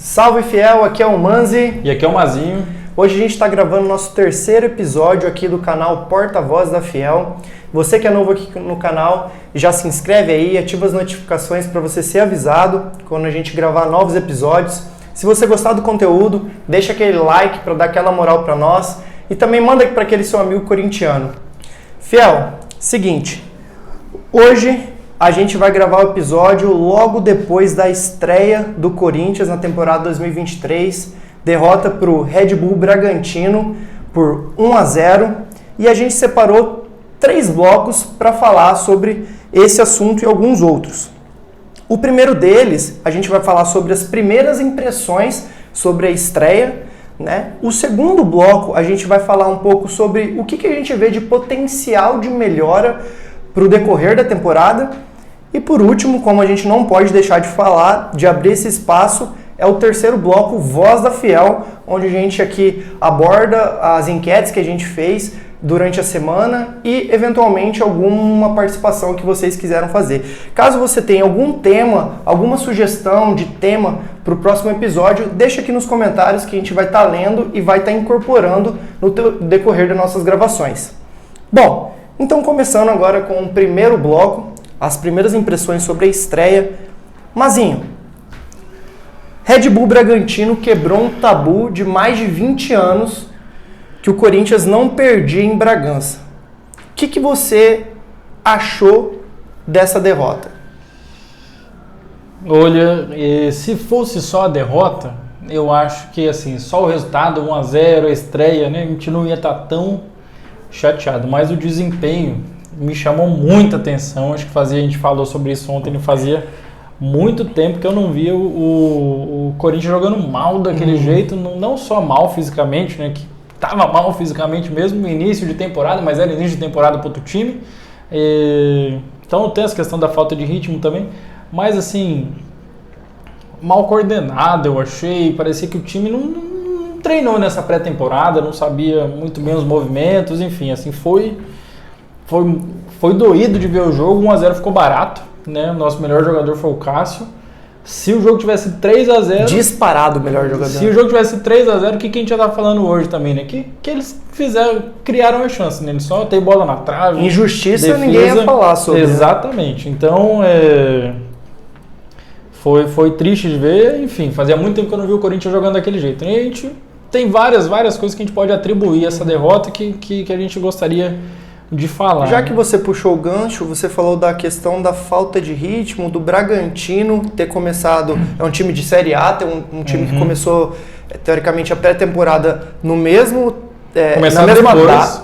Salve fiel, aqui é o Manzi. E aqui é o Mazinho. Hoje a gente está gravando nosso terceiro episódio aqui do canal Porta-Voz da Fiel. Você que é novo aqui no canal, já se inscreve aí, ativa as notificações para você ser avisado quando a gente gravar novos episódios. Se você gostar do conteúdo, deixa aquele like para dar aquela moral para nós e também manda para aquele seu amigo corintiano. Fiel, seguinte, hoje a gente vai gravar o episódio logo depois da estreia do Corinthians na temporada 2023, derrota para o Red Bull Bragantino por 1-0, e a gente separou 3 blocos para falar sobre esse assunto e alguns outros. O primeiro deles, a gente vai falar sobre as primeiras impressões sobre a estreia, né? O segundo bloco, a gente vai falar um pouco sobre o que a gente vê de potencial de melhora para o decorrer da temporada. E por último, como a gente não pode deixar de falar, de abrir esse espaço, é o terceiro bloco, Voz da Fiel, onde a gente aqui aborda as enquetes que a gente fez durante a semana e, eventualmente, alguma participação que vocês quiseram fazer. Caso você tenha algum tema, alguma sugestão de tema para o próximo episódio, deixa aqui nos comentários que a gente vai estar lendo e vai estar incorporando no decorrer das nossas gravações. Bom, então começando agora com o primeiro bloco, as primeiras impressões sobre a estreia. Mazinho, Red Bull Bragantino quebrou um tabu de mais de 20 anos que o Corinthians não perdia em Bragança. O que você achou dessa derrota? Olha, se fosse só a derrota, eu acho que assim, só o resultado, 1-0, a estreia, né, a gente não ia estar tão chateado, mas o desempenho me chamou muita atenção. Acho que a gente falou sobre isso ontem, não fazia muito tempo que eu não via o Corinthians jogando mal daquele jeito, não só mal fisicamente, né, que estava mal fisicamente mesmo no início de temporada, mas era início de temporada para outro time, então tem essa questão da falta de ritmo também, mas assim, mal coordenado eu achei, parecia que o time não treinou nessa pré-temporada, não sabia muito bem os movimentos, enfim, assim, foi doído de ver o jogo. 1-0 ficou barato, né? O nosso melhor jogador foi o Cássio. Se o jogo tivesse 3-0... Disparado o melhor jogador. Se o jogo tivesse 3-0, o que a gente já tá falando hoje também, né? Que eles criaram a chance, né? Eles só tem bola na trave. Injustiça, defesa, ninguém ia falar sobre. Exatamente. Então, foi triste de ver. Enfim, fazia muito tempo que eu não vi o Corinthians jogando daquele jeito. E a gente tem várias coisas que a gente pode atribuir a essa derrota que a gente gostaria de falar. Já que você puxou o gancho, você falou da questão da falta de ritmo, do Bragantino ter começado, é um time de Série A, um time que começou, teoricamente, a pré-temporada no mesmo...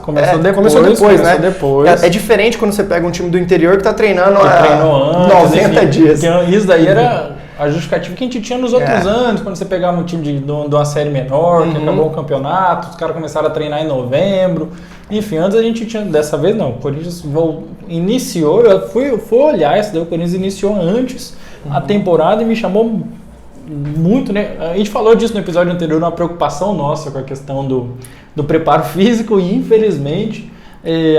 Começou depois, né? Depois. É diferente quando você pega um time do interior que está treinando há 90 enfim, dias. Isso daí era a justificativa que a gente tinha nos outros anos, quando você pegava um time de uma série menor, que acabou o campeonato, os caras começaram a treinar em novembro. Enfim, antes a gente tinha, dessa vez não, o Corinthians iniciou, eu fui olhar isso daí, o Corinthians iniciou antes a temporada e me chamou muito, né? A gente falou disso no episódio anterior, uma preocupação nossa com a questão do preparo físico e infelizmente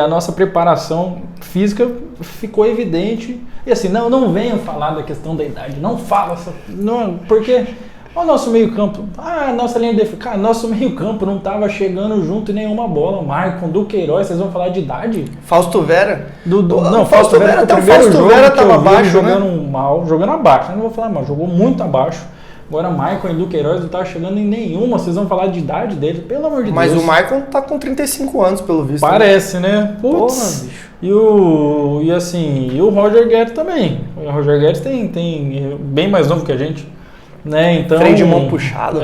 a nossa preparação física ficou evidente. E assim, não venham falar da questão da idade, não fala, porque o nosso meio campo, nossa linha de defesa, nosso meio campo não estava chegando junto em nenhuma bola. Maicon, Duqueiroz, vocês vão falar de idade? Fausto Vera? Não, Fausto Vera, até o primeiro jogo Vera estava abaixo, jogando mal, jogando abaixo, eu não vou falar mal, jogou muito abaixo. Agora Maicon e Duqueiroz não estava chegando em nenhuma, vocês vão falar de idade dele, pelo amor de Deus. Mas o Maicon tá com 35 anos, pelo visto. Parece, né? Putz. Porra, bicho. E o Roger Guedes também. O Roger Guedes tem bem mais novo que a gente, né? Então, freio de mão puxado.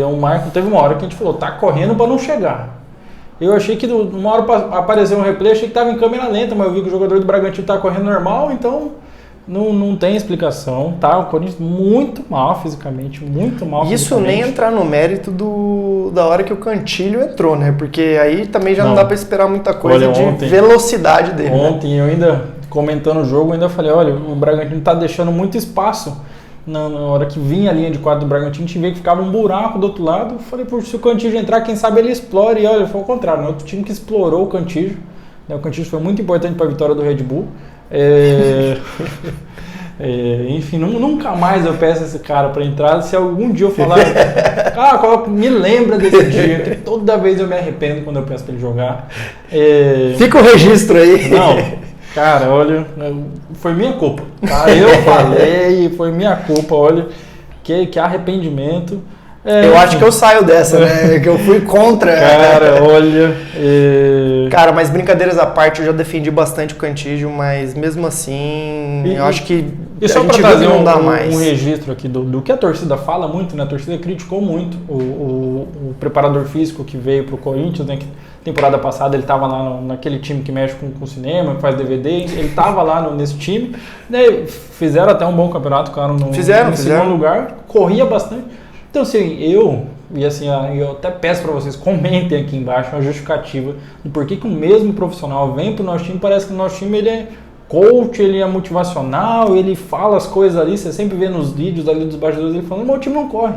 O Maicon teve uma hora que a gente falou, tá correndo para não chegar. Eu achei que uma hora apareceu um replay, achei que tava em câmera lenta, mas eu vi que o jogador do Bragantino tá correndo normal, então não tem explicação, tá? O Corinthians muito mal fisicamente, muito mal Isso fisicamente. Nem entrar no mérito da hora que o Cantilho entrou, né? Porque aí também já não dá para esperar muita coisa. Olha, de velocidade dele. Ontem, né? Eu ainda, comentando o jogo, ainda falei, olha, o Bragantino tá deixando muito espaço. Na hora que vinha a linha de quadro do Bragantino, a gente vê que ficava um buraco do outro lado. Eu falei, se o Cantillo entrar, quem sabe ele explore. E olha, foi o contrário, né? Outro time que explorou o Cantillo. O Cantillo foi muito importante para a vitória do Red Bull. Enfim, nunca mais eu peço esse cara para entrar. Se algum dia eu falar, me lembra desse dia, que toda vez eu me arrependo quando eu peço para ele jogar. Fica o registro aí. Não, cara, olha, foi minha culpa. Tá? Eu falei, foi minha culpa, olha, que arrependimento. Eu acho que eu saio dessa, né? Que eu fui contra. Cara, olha. Cara, mas brincadeiras à parte, eu já defendi bastante o Cantígio, mas mesmo assim, eu acho que e só para trazer um registro aqui do que a torcida fala muito, né? A torcida criticou muito o preparador físico que veio pro Corinthians, né? Que temporada passada ele estava lá naquele time que mexe com cinema, que faz DVD, ele estava lá nesse time, né? Fizeram até um bom campeonato, ficaram no segundo lugar, corria bastante. Então, assim, eu até peço para vocês, comentem aqui embaixo uma justificativa do porquê que o mesmo profissional vem pro nosso time, parece que o nosso time ele é coach, ele é motivacional, ele fala as coisas ali, você sempre vê nos vídeos ali dos bastidores ele falando, meu time não corre,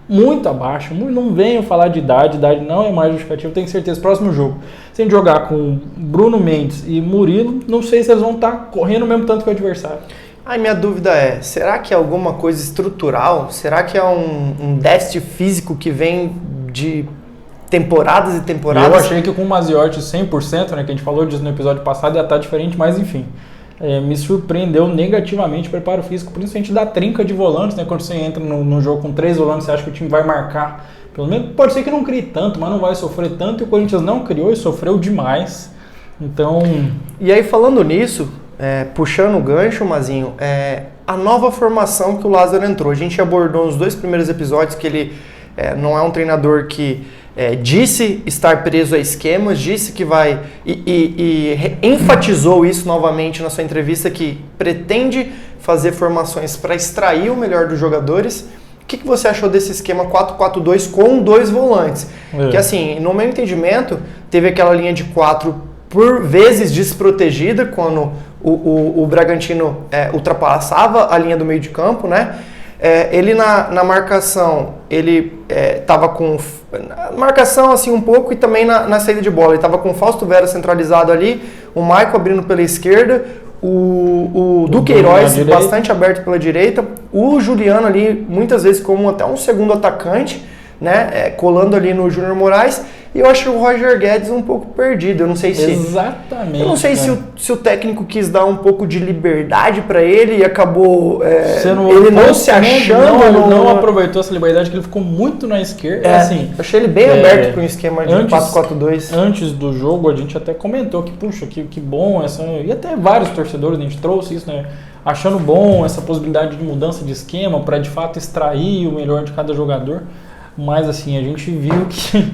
muito abaixo, não venham falar de idade não é mais justificativo, tenho certeza, próximo jogo, se a gente jogar com Bruno Mendes e Murilo, não sei se eles vão estar correndo o mesmo tanto que o adversário. Minha dúvida é, será que é alguma coisa estrutural? Será que é um déficit físico que vem de temporadas e temporadas? Eu achei que com o Maziotti 100%, né, que a gente falou disso no episódio passado, ia estar diferente, mas enfim. Me surpreendeu negativamente o preparo físico, principalmente da trinca de volantes, né? Quando você entra no jogo com 3 volantes, você acha que o time vai marcar. Pelo menos pode ser que não crie tanto, mas não vai sofrer tanto, e o Corinthians não criou e sofreu demais. Então... E aí, falando nisso... puxando o gancho, Mazinho, a nova formação que o Lázaro entrou. A gente abordou nos 2 primeiros episódios que ele não é um treinador que disse estar preso a esquemas, disse que vai e enfatizou isso novamente na sua entrevista, que pretende fazer formações para extrair o melhor dos jogadores. O que você achou desse esquema 4-4-2 com 2 volantes? Que assim, no meu entendimento, teve aquela linha de 4 por vezes desprotegida, quando o Bragantino ultrapassava a linha do meio de campo, né? Ele na marcação, ele estava com marcação assim um pouco, e também na saída de bola, ele estava com o Fausto Vera centralizado ali, o Maicon abrindo pela esquerda, o Duqueiroz bastante aberto pela direita, o Juliano ali muitas vezes como até um segundo atacante, né, colando ali no Júnior Moraes, e eu acho o Roger Guedes um pouco perdido. Eu não sei se... Exatamente. Eu não sei se o técnico quis dar um pouco de liberdade para ele e acabou ele não se achando... Não aproveitou essa liberdade, que ele ficou muito na esquerda. Assim, eu achei ele bem aberto para um esquema de 4-4-2. Antes do jogo, a gente até comentou que, puxa, que bom essa... E até vários torcedores, a gente trouxe isso, né? Achando bom essa possibilidade de mudança de esquema para, de fato, extrair o melhor de cada jogador. Mas, assim, a gente viu que...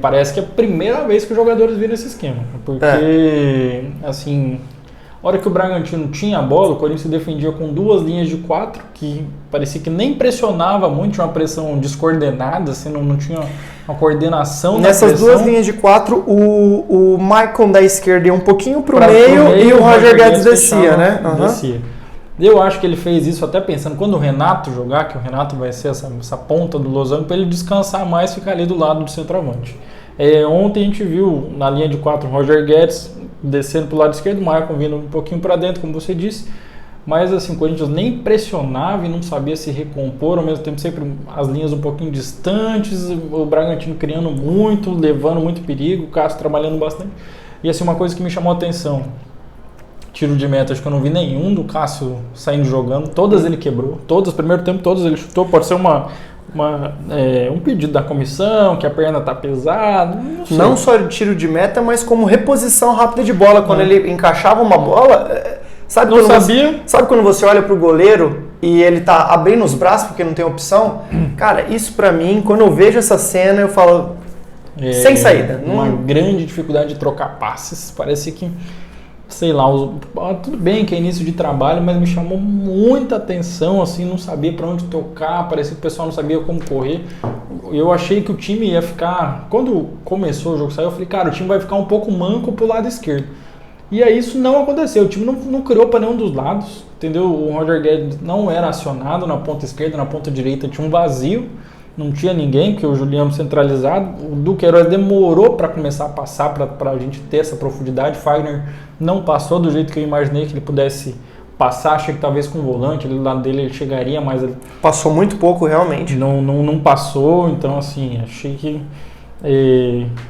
parece que é a primeira vez que os jogadores viram esse esquema. Porque, assim, a hora que o Bragantino tinha a bola, o Corinthians se defendia com 2 linhas de 4, que parecia que nem pressionava muito, tinha uma pressão descoordenada, assim, não tinha uma coordenação. Nessas 2 linhas de 4, o Maicon da esquerda ia um pouquinho pro meio e o Roger Guedes descia, né? Descia. Eu acho que ele fez isso até pensando, quando o Renato jogar, que o Renato vai ser essa ponta do losango, para ele descansar mais e ficar ali do lado do centroavante. Ontem a gente viu na linha de 4 o Roger Guedes descendo para o lado esquerdo, o Maicon vindo um pouquinho para dentro, como você disse, mas assim, o Corinthians nem pressionava e não sabia se recompor, ao mesmo tempo sempre as linhas um pouquinho distantes, o Bragantino criando muito, levando muito perigo, o Cássio trabalhando bastante. E assim, uma coisa que me chamou a atenção, tiro de meta, acho que eu não vi nenhum do Cássio saindo jogando, todas ele quebrou, todas, primeiro tempo todas ele chutou, pode ser um pedido da comissão, que a perna tá pesada, não só de tiro de meta, mas como reposição rápida de bola, quando ele encaixava uma bola, sabe quando você olha pro goleiro e ele tá abrindo os braços porque não tem opção? Cara, isso pra mim, quando eu vejo essa cena, eu falo, sem saída. Uma grande dificuldade de trocar passes, parece que sei lá, tudo bem que é início de trabalho, mas me chamou muita atenção, assim, não sabia para onde tocar, parecia que o pessoal não sabia como correr. Eu achei que o time ia ficar, quando começou o jogo, saiu, eu falei, cara, o time vai ficar um pouco manco pro lado esquerdo. E aí isso não aconteceu, o time não criou para nenhum dos lados, entendeu? O Roger Guedes não era acionado na ponta esquerda, na ponta direita tinha um vazio, não tinha ninguém, porque o Juliano centralizado, o Duqueiroz demorou para começar a passar, para a gente ter essa profundidade. Fagner não passou do jeito que eu imaginei que ele pudesse passar, achei que talvez com o volante, ali do lado dele ele chegaria, mas ele Passou muito pouco, realmente. não passou, então assim, achei que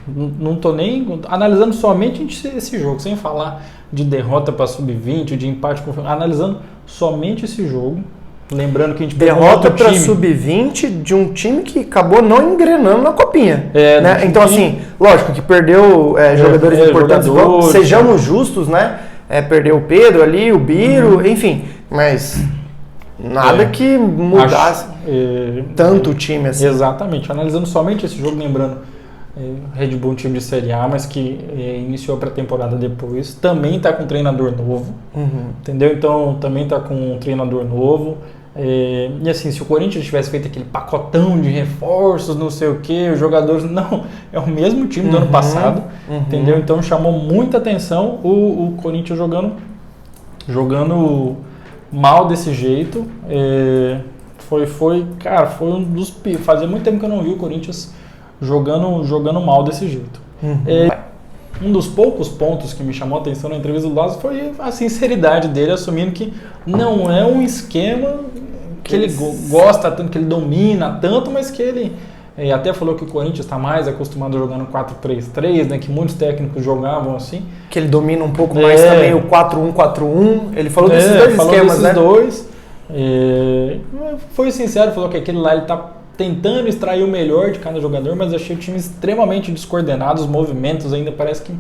não tô nem analisando somente esse jogo, sem falar de derrota para sub-20, de empate com analisando somente esse jogo, lembrando que a gente derrota para sub-20 de um time que acabou não engrenando na copinha, né? Então assim, lógico que perdeu jogadores importantes, sejamos justos, né? Perdeu o Pedro ali, o Biro, enfim, mas nada que mudasse tanto o time assim. Exatamente, analisando somente esse jogo, lembrando Red Bull, um time de Série A, mas que iniciou a pré-temporada depois, também está com um treinador novo, entendeu? Então também está com um treinador novo. E assim, se o Corinthians tivesse feito aquele pacotão de reforços, não sei o que, os jogadores, não, é o mesmo time do ano passado, entendeu? Então chamou muita atenção o Corinthians jogando mal desse jeito. Cara, foi um dos piores. Fazia muito tempo que eu não vi o Corinthians jogando mal desse jeito. Um dos poucos pontos que me chamou a atenção na entrevista do Lázaro foi a sinceridade dele, assumindo que não é um esquema que ele gosta tanto, que ele domina tanto, mas que ele até falou que o Corinthians está mais acostumado a jogar no 4-3-3, né, que muitos técnicos jogavam assim. Que ele domina um pouco mais também o 4-1-4-1, ele falou desses dois esquemas, né? Foi sincero, falou que aquele lá ele está tentando extrair o melhor de cada jogador, mas achei o time extremamente descoordenado, os movimentos ainda parece que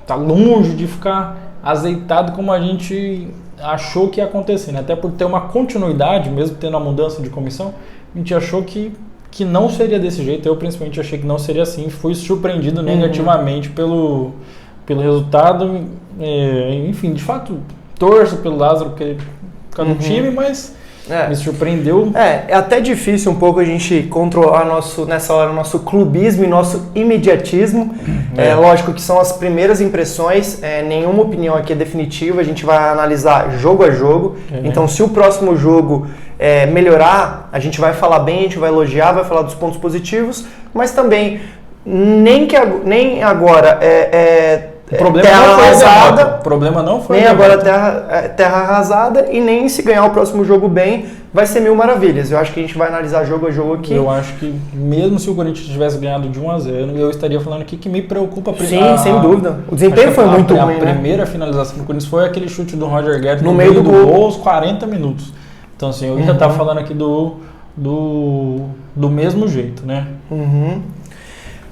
tá longe de ficar azeitado como a gente achou que ia acontecer, né? Até por ter uma continuidade, mesmo tendo a mudança de comissão, a gente achou que não seria desse jeito. Eu principalmente achei que não seria assim, fui surpreendido negativamente pelo resultado. Enfim, de fato, torço pelo Lázaro porque ele fica no time, mas me surpreendeu. É até difícil um pouco a gente controlar nessa hora nosso clubismo e nosso imediatismo. Lógico que são as primeiras impressões, nenhuma opinião aqui é definitiva, a gente vai analisar jogo a jogo. Então se o próximo jogo melhorar, a gente vai falar bem, a gente vai elogiar, vai falar dos pontos positivos, mas também nem agora o problema terra não foi arrasada, o problema não foi nem agora terra arrasada e nem se ganhar o próximo jogo bem vai ser mil maravilhas. Eu acho que a gente vai analisar jogo a jogo aqui. Eu acho que mesmo se o Corinthians tivesse ganhado de 1-0, eu estaria falando aqui que me preocupa. Sim, sem dúvida. O desempenho foi muito ruim. A primeira finalização do Corinthians foi aquele chute do Roger Guedes no meio do gol aos 40 minutos. Então assim, eu ainda estava falando aqui do mesmo jeito, né?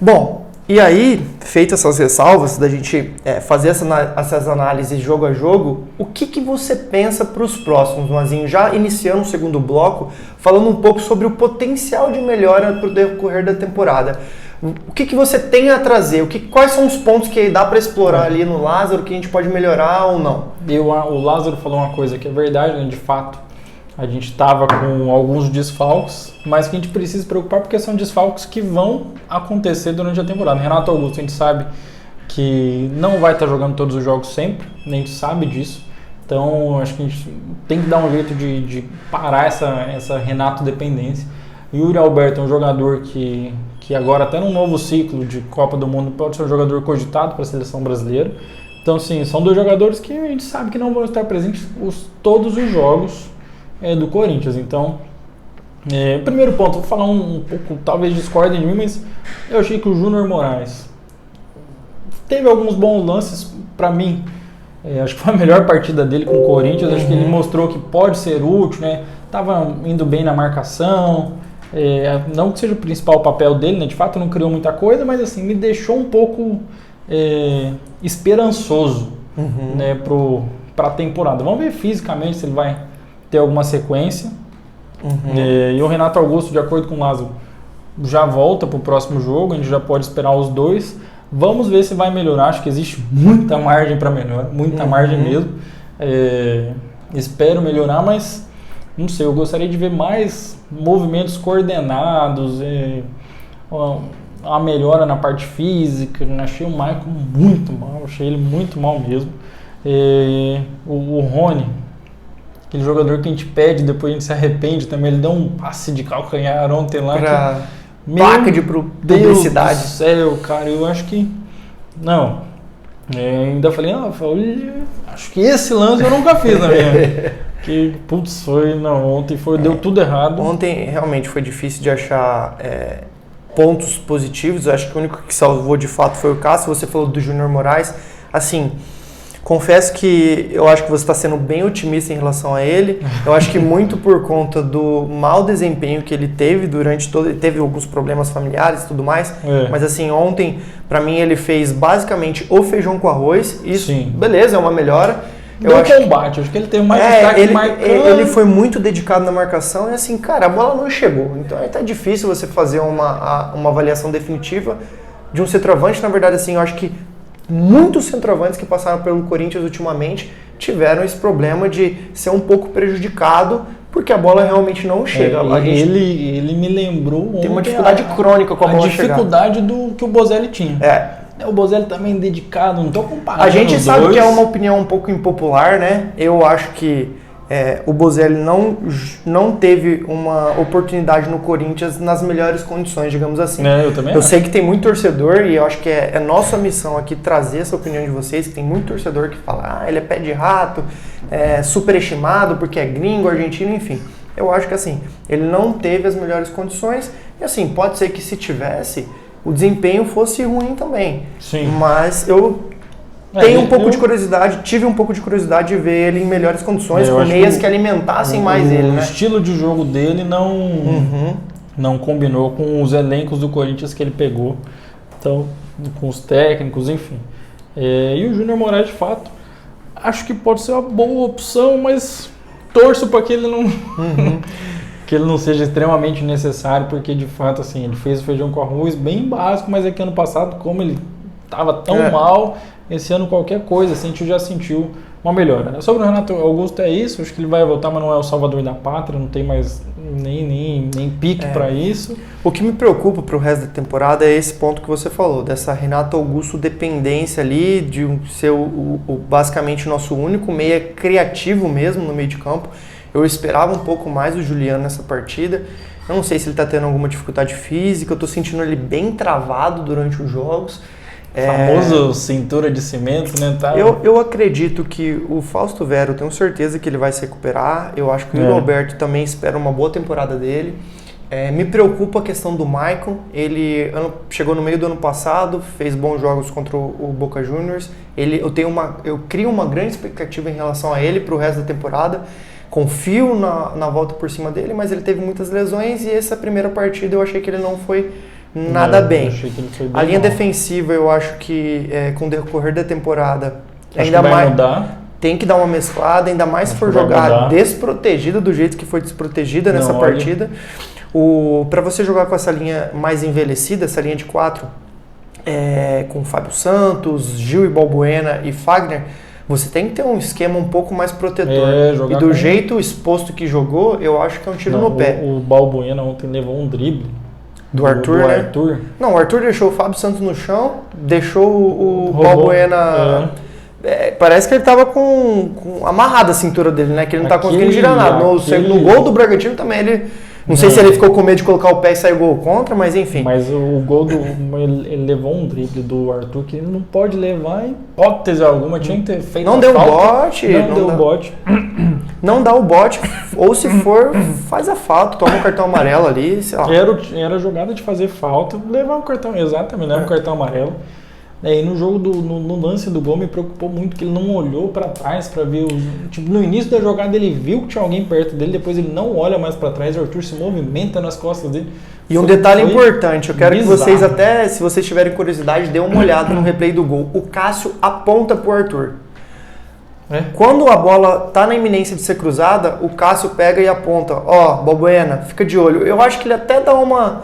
Bom, e aí, feitas essas ressalvas da gente fazer essas análises jogo a jogo, o que você pensa para os próximos, Mazinho? Já iniciando o segundo bloco, falando um pouco sobre o potencial de melhora para o decorrer da temporada. O que você tem a trazer? Quais são os pontos que dá para explorar ali no Lázaro, que a gente pode melhorar ou não? O Lázaro falou uma coisa que é verdade, né? De fato. A gente estava com alguns desfalques, mas que a gente precisa se preocupar porque são desfalques que vão acontecer durante a temporada. Renato Augusto, a gente sabe que não vai estar jogando todos os jogos sempre, a gente sabe disso. Então, acho que a gente tem que dar um jeito de parar essa Renato dependência. Yuri Alberto é um jogador que agora, até num novo ciclo de Copa do Mundo, pode ser um jogador cogitado para a seleção brasileira. Então, sim, são dois jogadores que a gente sabe que não vão estar presentes todos os jogos do Corinthians. Então, primeiro ponto, vou falar um pouco, talvez discordem de mim, mas eu achei que o Júnior Moraes teve alguns bons lances para mim. Acho que foi a melhor partida dele com o Corinthians. Acho que ele mostrou que pode ser útil, né? Tava indo bem na marcação. Não que seja o principal papel dele, né? De fato não criou muita coisa, mas assim, me deixou um pouco esperançoso, né, para a temporada. Vamos ver fisicamente se ele vai ter alguma sequência. E o Renato Augusto, de acordo com o Lázaro, já volta para o próximo jogo, a gente já pode esperar os dois. Vamos ver se vai melhorar, acho que existe muita margem para melhorar, muita margem mesmo. Espero melhorar, mas não sei, eu gostaria de ver mais movimentos coordenados, a melhora na parte física. Achei o Maicon muito mal, achei ele muito mal mesmo. O Rony, aquele jogador que a gente pede, depois a gente se arrepende também, ele deu um passe de calcanhar ontem lá. Placa de publicidade. Meu Deus do céu, cara, eu acho que... Não, Ainda falei, acho que esse lance eu nunca fiz na minha. Que, putz, ontem deu tudo errado. Ontem realmente foi difícil de achar pontos positivos. Eu acho que o único que salvou de fato foi o Cássio. Você falou do Júnior Moraes. Assim, confesso que eu acho que você está sendo bem otimista em relação a ele. Eu acho que muito por conta do mau desempenho que ele teve durante todo... Ele teve alguns problemas familiares e tudo mais. Mas assim, ontem, para mim, ele fez basicamente o feijão com arroz. Isso, sim, beleza, é uma melhora. Acho que ele teve mais destaque marcando. Ele foi muito dedicado na marcação e assim, cara, a bola não chegou. Então aí tá difícil você fazer uma avaliação definitiva de um centroavante. Na verdade, assim, eu acho que muitos centroavantes que passaram pelo Corinthians ultimamente tiveram esse problema de ser um pouco prejudicado porque a bola realmente não chega. Ele me lembrou tem uma dificuldade crônica com a bola chegar. A dificuldade que o Bozelli tinha. O Bozelli também dedicado, não tô comparando. A gente sabe que é uma opinião um pouco impopular, né? Eu acho que o Bozelli não teve uma oportunidade no Corinthians nas melhores condições, digamos assim. Eu também acho. Sei que tem muito torcedor e eu acho que é nossa missão aqui trazer essa opinião de vocês, que tem muito torcedor que fala, ele é pé de rato, superestimado porque é gringo, argentino, enfim. Eu acho que assim, ele não teve as melhores condições e assim, pode ser que se tivesse, o desempenho fosse ruim também. Sim. Mas eu tive um pouco de curiosidade de ver ele em melhores condições, com meias que alimentassem mais ele, né? O estilo de jogo dele não combinou com os elencos do Corinthians que ele pegou, então, com os técnicos, enfim. E o Júnior Moraes, de fato, acho que pode ser uma boa opção, mas torço para que ele não... que ele não seja extremamente necessário, porque de fato assim, ele fez o feijão com arroz bem básico, mas é que ano passado, como ele estava tão mal, esse ano qualquer coisa, assim, a gente já sentiu uma melhora. Sobre o Renato Augusto é isso, acho que ele vai voltar, mas não é o salvador da pátria, não tem mais nem pique para isso. O que me preocupa para o resto da temporada é esse ponto que você falou, dessa Renato Augusto dependência ali, de ser basicamente o nosso único meia criativo mesmo no meio de campo. Eu esperava um pouco mais do Juliano nessa partida. Eu não sei se ele está tendo alguma dificuldade física. Eu estou sentindo ele bem travado durante os jogos. Famoso cintura de cimento, né? Eu acredito que o Fausto Vera, eu tenho certeza que ele vai se recuperar. Eu acho que o Roberto também espera uma boa temporada dele. Me preocupa a questão do Maicon. Ele chegou no meio do ano passado, fez bons jogos contra o Boca Juniors. Eu crio uma grande expectativa em relação a ele para o resto da temporada. Confio na volta por cima dele, mas ele teve muitas lesões e essa primeira partida eu achei que ele não foi nada bem. A linha defensiva eu acho que com o decorrer da temporada ainda mais tem que dar uma mesclada, ainda mais se for jogar desprotegida do jeito que foi desprotegida nessa partida. Para você jogar com essa linha mais envelhecida, essa linha de 4, com Fábio Santos, Gil e Balbuena e Fagner, você tem que ter um esquema um pouco mais protetor. E do jeito exposto que jogou, eu acho que é um tiro no pé. O Balbuena ontem levou um drible. Do Arthur, né? Arthur. Não, o Arthur deixou o Fábio Santos no chão, deixou o Balbuena... parece que ele estava com amarrada a cintura dele, né? Que ele não está conseguindo girar nada. No gol do Bragantino também ele... Não sei se ele ficou com medo de colocar o pé e sair gol contra, mas enfim. Mas o gol ele levou um drible do Arthur que ele não pode levar em hipótese alguma. Tinha que ter feito não deu bote. Não dá o bote. Ou se for, faz a falta, toma um cartão amarelo ali, sei lá. Era jogada de fazer falta, levar um cartão, exatamente, levar um cartão amarelo. E no jogo, no lance do gol, me preocupou muito que ele não olhou para trás para ver. No início da jogada ele viu que tinha alguém perto dele, depois ele não olha mais para trás, o Arthur se movimenta nas costas dele. E um detalhe importante, eu quero que vocês até, se vocês tiverem curiosidade, dêem uma olhada no replay do gol. O Cássio aponta pro Arthur. Quando a bola tá na iminência de ser cruzada, o Cássio pega e aponta. Balbuena, fica de olho. Eu acho que ele até dá uma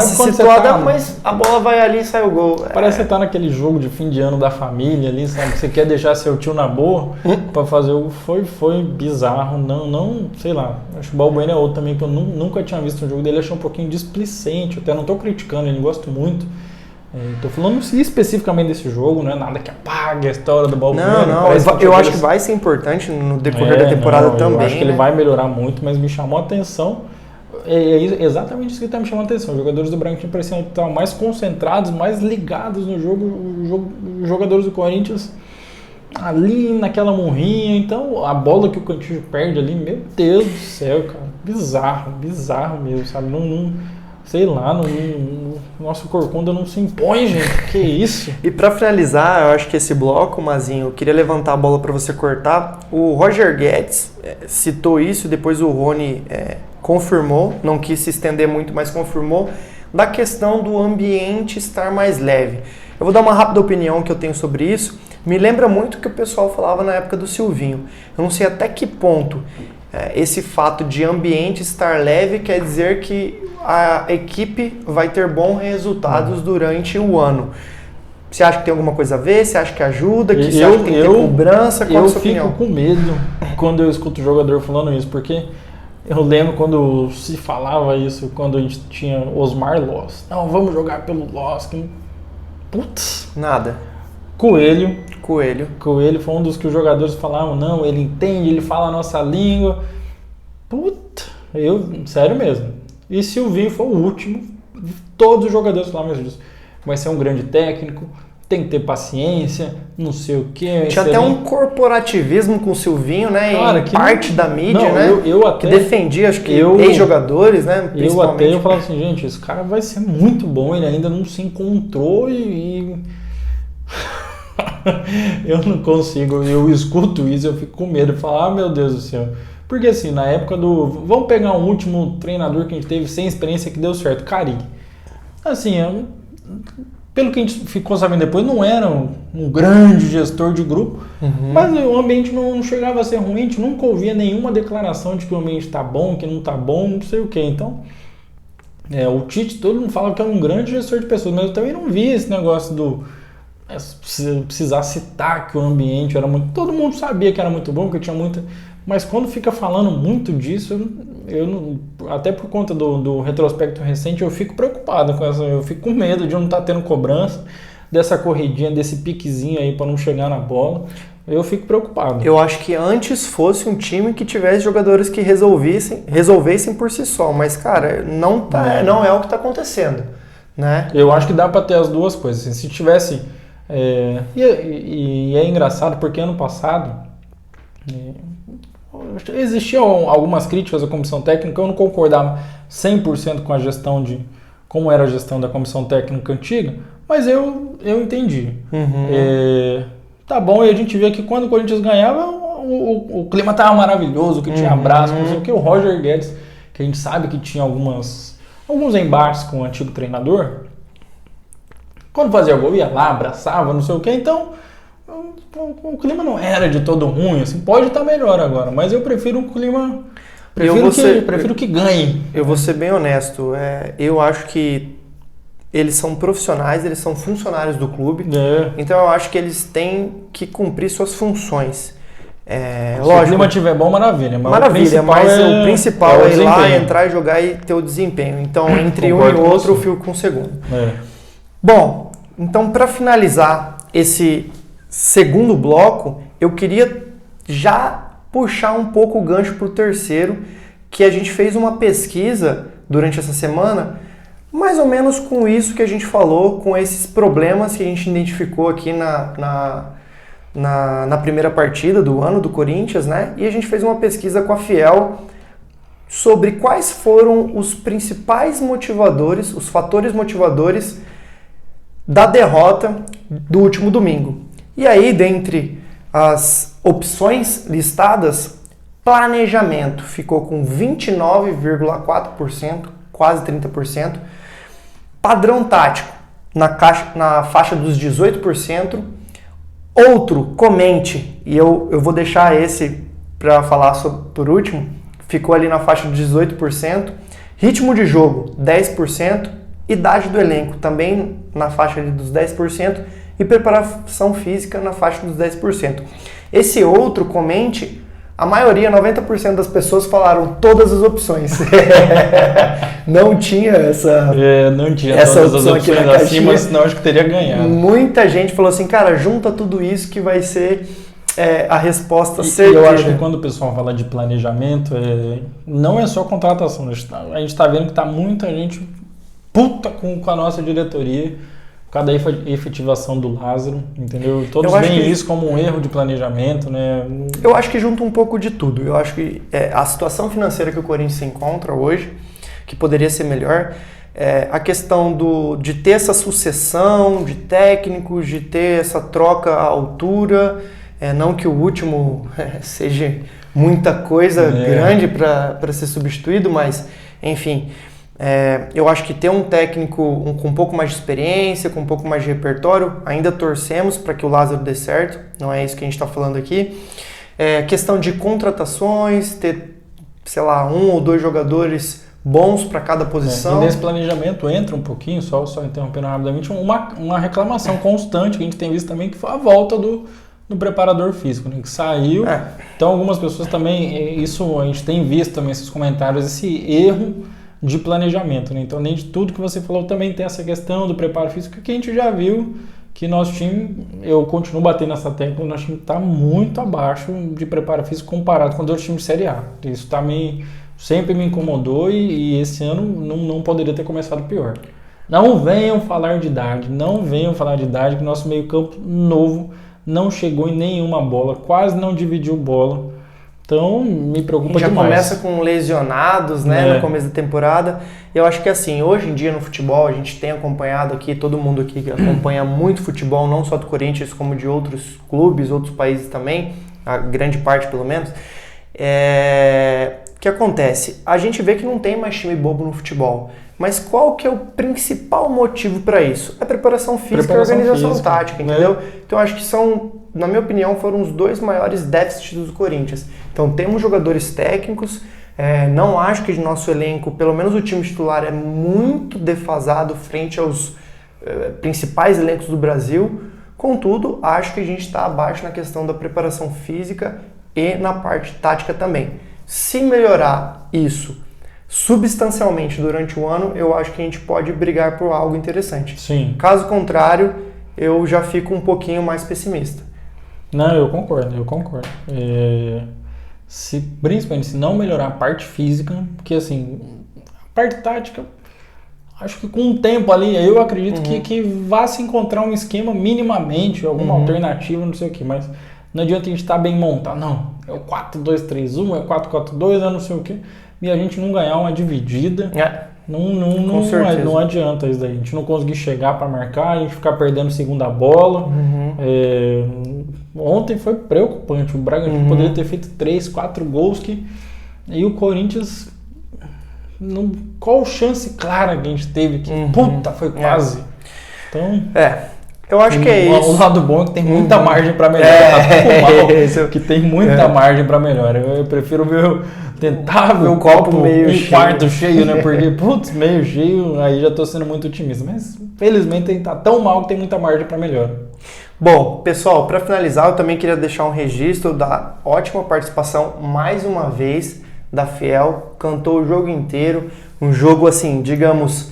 situada, mas a bola vai ali e sai o gol. Parece que você tá naquele jogo de fim de ano da família ali, sabe? Você quer deixar seu tio na boa pra fazer o... Foi bizarro, não, sei lá. Acho que o Balbuena é outro também que eu nunca tinha visto um jogo dele, achei um pouquinho displicente, até não tô criticando, ele gosto muito. Tô falando especificamente desse jogo, não é nada que apague a história do Balbuena. Não, eu acho que vai ser importante no decorrer da temporada também. Eu acho que ele vai melhorar muito, mas me chamou a atenção É exatamente isso que está me chamando a atenção. Os jogadores do Bragantino pareciam estar mais concentrados, mais ligados no jogo. Os jogadores do Corinthians ali naquela morrinha. Então, a bola que o Cantillo perde ali, meu Deus do céu, cara. Bizarro mesmo, sabe? Sei lá, nosso Corcunda não se impõe, gente. Que isso? E pra finalizar, eu acho que esse bloco, Mazinho, eu queria levantar a bola pra você cortar. O Roger Guedes citou isso, depois o Rony confirmou, não quis se estender muito, mas confirmou, da questão do ambiente estar mais leve. Eu vou dar uma rápida opinião que eu tenho sobre isso. Me lembra muito o que o pessoal falava na época do Silvinho. Eu não sei até que ponto esse fato de ambiente estar leve quer dizer que a equipe vai ter bons resultados durante o ano. Você acha que tem alguma coisa a ver? Você acha que ajuda? Você acha que tem que ter cobrança? Qual é a sua opinião? Eu fico com medo quando eu escuto o jogador falando isso, porque eu lembro quando se falava isso, quando a gente tinha Osmar Loss. Não, vamos jogar pelo Loss. Putz. Nada. Coelho foi um dos que os jogadores falavam, não, ele entende, ele fala a nossa língua. Puta, sério mesmo. E Silvinho foi o último, todos os jogadores falavam disso. Vai ser um grande técnico, tem que ter paciência, não sei o quê. Tinha até um corporativismo com o Silvinho, né? Cara, em parte da mídia, não, né? Eu até, que defendia, acho que ex-jogadores, né? Eu falava assim, gente, esse cara vai ser muito bom, ele ainda não se encontrou e... eu não consigo, eu escuto isso, eu fico com medo de falar, meu Deus do céu. Porque assim, na época vamos pegar um último treinador que a gente teve sem experiência que deu certo, Carille. Assim, pelo que a gente ficou sabendo depois, não era um grande gestor de grupo, mas o ambiente não chegava a ser ruim, a gente nunca ouvia nenhuma declaração de que o ambiente está bom, que não está bom, não sei o que. Então, o Tite, todo mundo fala que é um grande gestor de pessoas, mas eu também não vi esse negócio precisar citar que o ambiente era muito... Todo mundo sabia que era muito bom, que tinha muita... Mas quando fica falando muito disso, eu não, até por conta do retrospecto recente, eu fico preocupado com eu fico com medo de não estar tendo cobrança, dessa corridinha, desse piquezinho aí para não chegar na bola. Eu fico preocupado. Eu acho que antes fosse um time que tivesse jogadores que resolvessem por si só, mas cara, não é o que está acontecendo, né? Eu acho que dá para ter as duas coisas. Se tivesse... E é engraçado porque ano passado existiam algumas críticas à comissão técnica, eu não concordava 100% com a gestão como era a gestão da comissão técnica antiga, mas eu entendi. Tá bom, e a gente via que quando o Corinthians ganhava, o clima estava maravilhoso, que tinha abraço, não sei o que. O Roger Guedes, que a gente sabe que tinha alguns embates com o antigo treinador, quando fazia gol ia lá, abraçava, não sei o que, então o clima não era de todo ruim, assim, pode estar melhor agora, mas eu prefiro o clima, prefiro que ganhe. Eu vou ser bem honesto, eu acho que eles são profissionais, eles são funcionários do clube, então eu acho que eles têm que cumprir suas funções. Se o clima estiver bom, maravilha. Mas o principal é ir lá, entrar e jogar e ter o desempenho. Então, entre um e outro, eu fico com o segundo. Bom, então para finalizar esse segundo bloco, eu queria já puxar um pouco o gancho para o terceiro, que a gente fez uma pesquisa durante essa semana, mais ou menos com isso que a gente falou, com esses problemas que a gente identificou aqui na primeira partida do ano do Corinthians, né? E a gente fez uma pesquisa com a Fiel sobre quais foram os principais motivadores, os fatores motivadores da derrota do último domingo. E aí, dentre as opções listadas, planejamento ficou com 29,4%, quase 30%. Padrão tático, na faixa dos 18%. Outro, comente, e eu vou deixar esse para falar por último, ficou ali na faixa dos 18%. Ritmo de jogo, 10%. Idade do elenco, também na faixa ali dos 10%. E preparação física na faixa dos 10%. Esse outro, comente, a maioria, 90% das pessoas falaram todas as opções. Não tinha essa não tinha essa todas opção as aqui opções acima, senão acho que teria ganhado. Muita gente falou assim, cara, junta tudo isso que vai ser a resposta E certeira. eu acho que quando o pessoal fala de planejamento, não é só contratação. A gente está vendo que está muita gente puta com a nossa diretoria, por causa da efetivação do Lázaro, entendeu? Todos veem isso como um erro de planejamento, né? Eu acho que junta um pouco de tudo. Eu acho que a situação financeira que o Corinthians se encontra hoje, que poderia ser melhor, a questão de ter essa sucessão de técnicos, de ter essa troca à altura, não que o último seja muita coisa grande para ser substituído, mas, enfim... eu acho que ter um técnico com um pouco mais de experiência, com um pouco mais de repertório, ainda torcemos para que o Lázaro dê certo, não é isso que a gente está falando aqui. Questão de contratações, ter, sei lá, 1 ou 2 jogadores bons para cada posição. E nesse planejamento entra um pouquinho, só interrompendo rapidamente, uma reclamação constante que a gente tem visto também, que foi a volta do preparador físico, né, que saiu. Então algumas pessoas também, isso a gente tem visto também esses comentários, esse erro de planejamento, né? Então, além de tudo que você falou, também tem essa questão do preparo físico que a gente já viu que nosso time, eu continuo batendo nessa tecla, nosso time está muito abaixo de preparo físico comparado com os outros times de Série A. Isso sempre me incomodou e esse ano não poderia ter começado pior. Não venham falar de idade, que nosso meio campo novo não chegou em nenhuma bola, quase não dividiu bola. Então, me preocupa demais. Já começa com lesionados, né, no começo da temporada. Eu acho que assim, hoje em dia no futebol, a gente tem acompanhado aqui, todo mundo aqui que acompanha muito futebol, não só do Corinthians, como de outros clubes, outros países também, a grande parte pelo menos. O que acontece? A gente vê que não tem mais time bobo no futebol. Mas qual que é o principal motivo para isso? A preparação física e a organização tática, entendeu? Então, acho que na minha opinião, foram os 2 maiores déficits do Corinthians. Então, temos jogadores técnicos, não acho que o nosso elenco, pelo menos o time titular, é muito defasado frente aos principais elencos do Brasil. Contudo, acho que a gente está abaixo na questão da preparação física e na parte tática também. Se melhorar isso substancialmente durante o ano, eu acho que a gente pode brigar por algo interessante. Sim. Caso contrário, eu já fico um pouquinho mais pessimista. Não, eu concordo. Principalmente se não melhorar a parte física, porque assim, a parte tática, acho que com o tempo ali, eu acredito que vá se encontrar um esquema minimamente, alguma alternativa, não sei o que, mas não adianta a gente estar bem montado, não, é o 4-2-3-1, é o 4-4-2, é não sei o que, e a gente não ganhar uma dividida, não adianta isso daí, a gente não conseguir chegar para marcar, a gente ficar perdendo segunda bola. Ontem foi preocupante, o Bragantino poderia ter feito 3, 4 gols e o Corinthians, qual chance clara que a gente teve que foi quase. Então, eu acho que é isso. O lado bom é que tem muita margem para melhor. Que tem muita margem para melhor. Eu prefiro tentar ver o copo meio cheio. Quarto cheio, né? Porque, meio cheio, aí já tô sendo muito otimista. Mas, felizmente, tá tão mal que tem muita margem para melhor. Bom, pessoal, para finalizar, eu também queria deixar um registro da ótima participação, mais uma vez, da Fiel. Cantou o jogo inteiro. Um jogo, assim, digamos,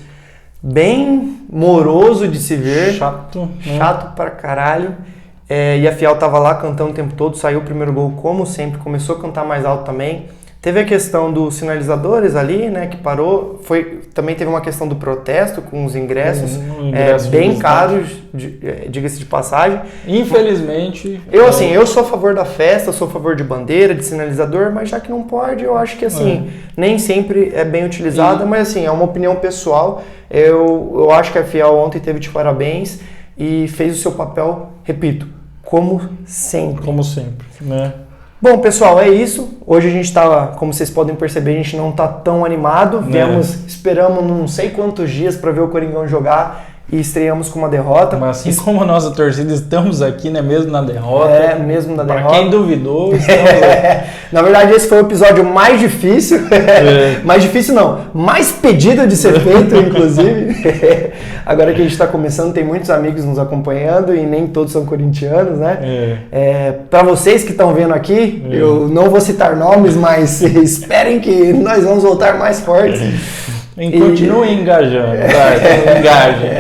bem moroso de se ver. Chato pra caralho. E a Fiel tava lá cantando o tempo todo, saiu o primeiro gol como sempre, começou a cantar mais alto também. Teve a questão dos sinalizadores ali, né, que parou. Também teve uma questão do protesto com os ingressos, bem caros, diga-se de passagem. Infelizmente. Eu sou a favor da festa, sou a favor de bandeira, de sinalizador, mas já que não pode, eu acho que nem sempre é bem utilizada, mas assim, é uma opinião pessoal. Eu acho que a Fiel ontem teve de parabéns e fez o seu papel, repito, como sempre. Como sempre, né? Bom, pessoal, é isso. Hoje a gente está, como vocês podem perceber, a gente não está tão animado. Esperamos não sei quantos dias para ver o Coringão jogar e estreamos com uma derrota. Mas assim como a nossa torcida, estamos aqui, né, mesmo na derrota. Mesmo na derrota. Para quem duvidou, estamos aqui. Na verdade, esse foi o episódio mais difícil. Mais difícil não, mais pedido de ser feito, inclusive. Agora que a gente está começando, tem muitos amigos nos acompanhando e nem todos são corintianos, né? Para vocês que estão vendo aqui, eu não vou citar nomes, mas esperem que nós vamos voltar mais fortes. Continue engajando, engajem.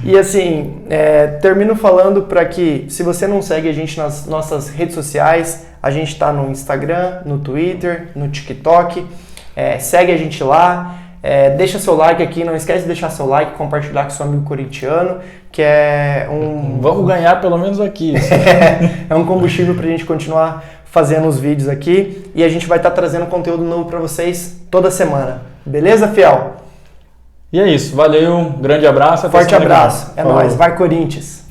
E assim, termino falando para que, se você não segue a gente nas nossas redes sociais, a gente está no Instagram, no Twitter, no TikTok, segue a gente lá, deixa seu like aqui, não esquece de deixar seu like, compartilhar com seu amigo corintiano, que é um... Vamos ganhar pelo menos aqui. É um combustível para a gente continuar fazendo os vídeos aqui, e a gente vai estar trazendo conteúdo novo para vocês toda semana. Beleza, fiel? E é isso, valeu, grande abraço. Forte abraço, é nóis, vai Corinthians!